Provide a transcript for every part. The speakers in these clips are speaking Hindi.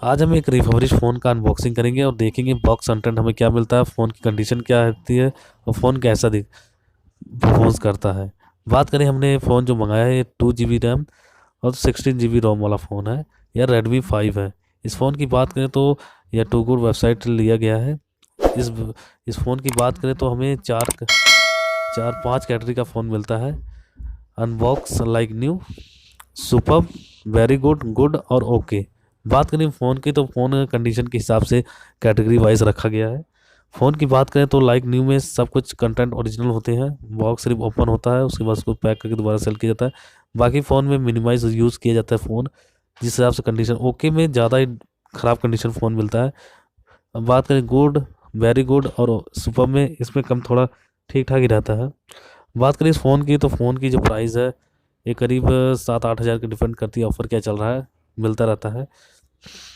आज हम एक रिफर्बिश फ़ोन का अनबॉक्सिंग करेंगे और देखेंगे बॉक्स कंटेंट हमें क्या मिलता है, फ़ोन की कंडीशन क्या रहती है और फ़ोन कैसा दिख परफॉर्मेंस करता है। बात करें, हमने फ़ोन जो मंगाया है 2 GB रैम और 16 GB रोम वाला फ़ोन है। यह रेडमी 5 है। इस फ़ोन की बात करें तो यह टू गुड वेबसाइट से लिया गया है। इस इस फ़ोन की बात करें तो हमें चार पाँच कैटेगरी का फ़ोन मिलता है। Unbox like new, super, very good, good और ओके। बात करें फ़ोन की तो फ़ोन कंडीशन के हिसाब से कैटेगरी वाइज रखा गया है। फ़ोन की बात करें तो लाइक न्यू में सब कुछ कंटेंट ओरिजिनल होते हैं। बॉक्स सिर्फ ओपन होता है, उसके बाद उसको पैक करके दोबारा सेल किया जाता है। बाकी फ़ोन में मिनिमाइज यूज़ किया जाता है फ़ोन, जिस हिसाब से कंडीशन। ओके में ज़्यादा ही ख़राब कंडीशन फ़ोन मिलता है। अब बात करें गुड, वेरी गुड और सुपर में, इसमें कम थोड़ा ठीक ठाक ही रहता है। बात करें इस फ़ोन की तो फ़ोन की जो प्राइस है ये करीब 7-8 हज़ार की डिपेंड करती है। ऑफ़र क्या चल रहा है, मिलता रहता है।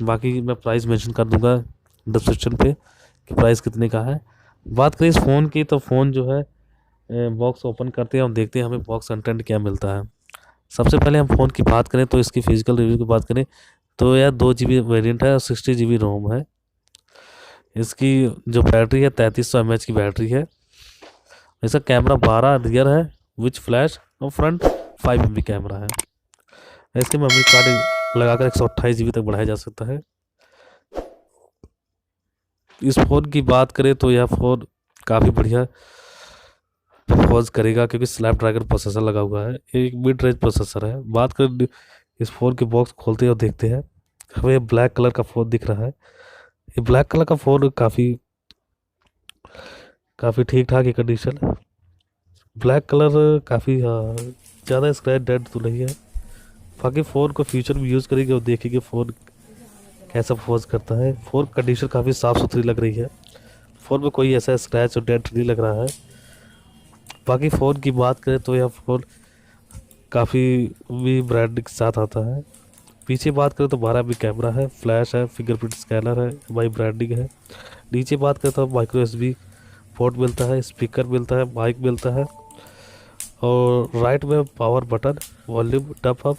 बाकी मैं प्राइस मेंशन कर दूंगा डिस्क्रिप्शन पे कि प्राइस कितने का है। बात करें इस फ़ोन की तो फ़ोन जो है बॉक्स ओपन करते हैं और देखते हैं हमें बॉक्स कंटेंट क्या मिलता है। सबसे पहले हम फ़ोन की बात करें तो इसकी फिजिकल रिव्यू की बात करें तो यह 2 GB वेरिएंट है और 60 GB रोम है। इसकी जो बैटरी है 3300 mAh की बैटरी है। इसका कैमरा 12 रियर है विच फ्लैश और फ्रंट 5 MP कैमरा है। इसके मेमोरी कार्ड लगाकर 128 GB तक बढ़ाया जा सकता है। इस फ़ोन की बात करें तो यह फ़ोन काफ़ी बढ़िया परफॉर्मेंस करेगा क्योंकि स्नैपड्रैगन प्रोसेसर लगा हुआ है। एक मिड रेंज प्रोसेसर है। बात करें इस फ़ोन के बॉक्स खोलते हैं और देखते हैं, हमें ब्लैक कलर का फ़ोन दिख रहा है। ये ब्लैक कलर का फ़ोन काफ़ी काफ़ी ठीक ठाक है कंडीशन। ब्लैक कलर काफ़ी ज़्यादा स्क्रैच डेंट तो नहीं है। बाकी फ़ोन को फ्यूचर में यूज़ करेंगे और देखेंगे फ़ोन कैसा परफॉर्मेंस करता है। फ़ोन कंडीशन काफ़ी साफ़ सुथरी लग रही है। फ़ोन में कोई ऐसा स्क्रैच और डेंट नहीं लग रहा है। बाकी फ़ोन की बात करें तो यह फ़ोन काफ़ी भी ब्रांडिंग के साथ आता है। पीछे बात करें तो 12 MP कैमरा है, फ्लैश है, फिंगरप्रिंट स्कैनर है, MI ब्रांडिंग है। नीचे बात करें तो माइक्रो USB पोर्ट मिलता है, स्पीकर मिलता है, माइक मिलता है और राइट में power button, volume top up.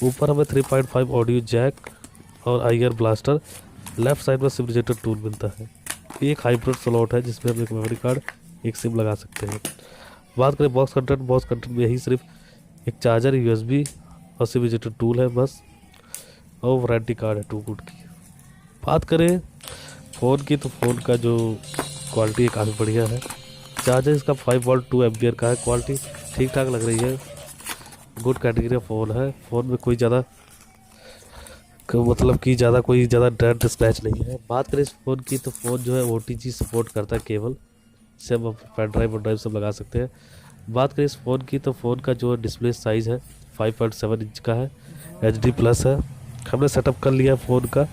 ऊपर हमें 3.5 ऑडियो जैक और आईआर ब्लास्टर। लेफ्ट साइड में सिम रिजेक्टर टूल मिलता है। ये एक हाइब्रिड स्लॉट है जिसमें हम एक मेमोरी कार्ड, एक सिम लगा सकते हैं। बात करें बॉक्स कंटेंट में यही सिर्फ एक चार्जर, USB और सिम रिजेक्टर टूल है बस, और वारंटी कार्ड है 2 गुड की। बात करें फ़ोन की तो फ़ोन का जो क्वालिटी है काफ़ी बढ़िया है। चार्जर इसका 5 वोल्ट 2 एम्पियर का है। क्वालिटी ठीक ठाक लग रही है। गुड कैटेगरी का फ़ोन है। फ़ोन में कोई ज़्यादा मतलब कि कोई ज़्यादा डेंट स्क्रैच नहीं है। बात करें इस फ़ोन की तो फ़ोन जो है OTG सपोर्ट करता है केबल से, हम पेन ड्राइव और ड्राइव सब लगा सकते हैं। बात करें इस फ़ोन की तो फ़ोन का जो डिस्प्ले साइज़ है 5.7 इंच का है, HD+ है। हमने सेटअप कर लिया फ़ोन का।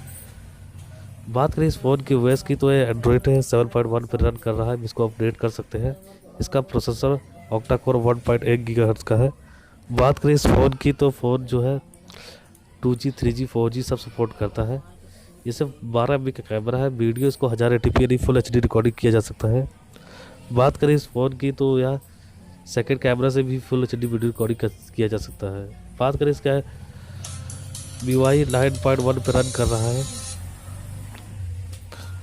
बात करें इस फ़ोन की OS की तो ये एंड्रॉयड है 7.1 पर रन कर रहा है, जिसको अपडेट कर सकते हैं। इसका प्रोसेसर ऑक्टा कोर 1.8 GHz का है। बात करें इस फ़ोन की तो फ़ोन जो है 2G 3G 4G सब सपोर्ट करता है। ये सब 12 MP का कैमरा है। वीडियो इसको 1080p यानी फुल HD रिकॉर्डिंग किया जा सकता है। बात करें इस फ़ोन की तो यह सेकंड कैमरा से भी फुल HD वीडियो रिकॉर्डिंग किया जा सकता है। बात करें इसका MIUI 9.1 पर रन कर रहा है।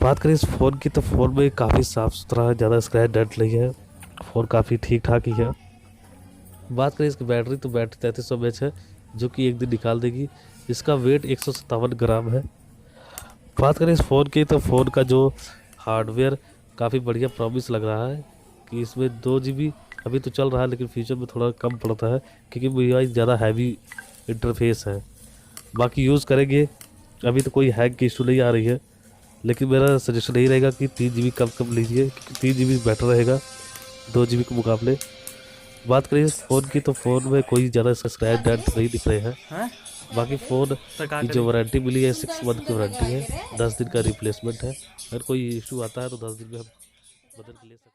बात करें इस फ़ोन की तो फ़ोन में काफ़ी साफ़ सुथरा है, ज़्यादा स्क्रैच डेंट नहीं है। फ़ोन काफ़ी ठीक ठाक ही है। बात करें इसकी बैटरी तो बैटरी 3300 mAh है, जो कि एक दिन निकाल देगी। इसका वेट 157 ग्राम है। बात करें इस फ़ोन की तो फ़ोन का जो हार्डवेयर काफ़ी बढ़िया प्रॉमिस लग रहा है कि इसमें 2 GB अभी तो चल रहा है, लेकिन फ्यूचर में थोड़ा कम पड़ता है क्योंकि MIUI ज़्यादा हैवी इंटरफेस है। बाकी यूज़ करेंगे, अभी तो कोई हैक की इशू नहीं आ रही है, लेकिन मेरा सजेशन यही रहेगा कि 3 GB कम लीजिए क्योंकि 3 GB बेटर रहेगा 2 GB के मुकाबले। बात करें इस फ़ोन की तो फ़ोन में कोई ज़्यादा इसका स्क्रैच डेंट नहीं दिख रहे हैं। बाकी फ़ोन की जो वारंटी मिली है 6 मंथ की वारंटी है, 10 दिन का रिप्लेसमेंट है। अगर कोई इशू आता है तो 10 दिन में हम बदल के ले सकते हैं।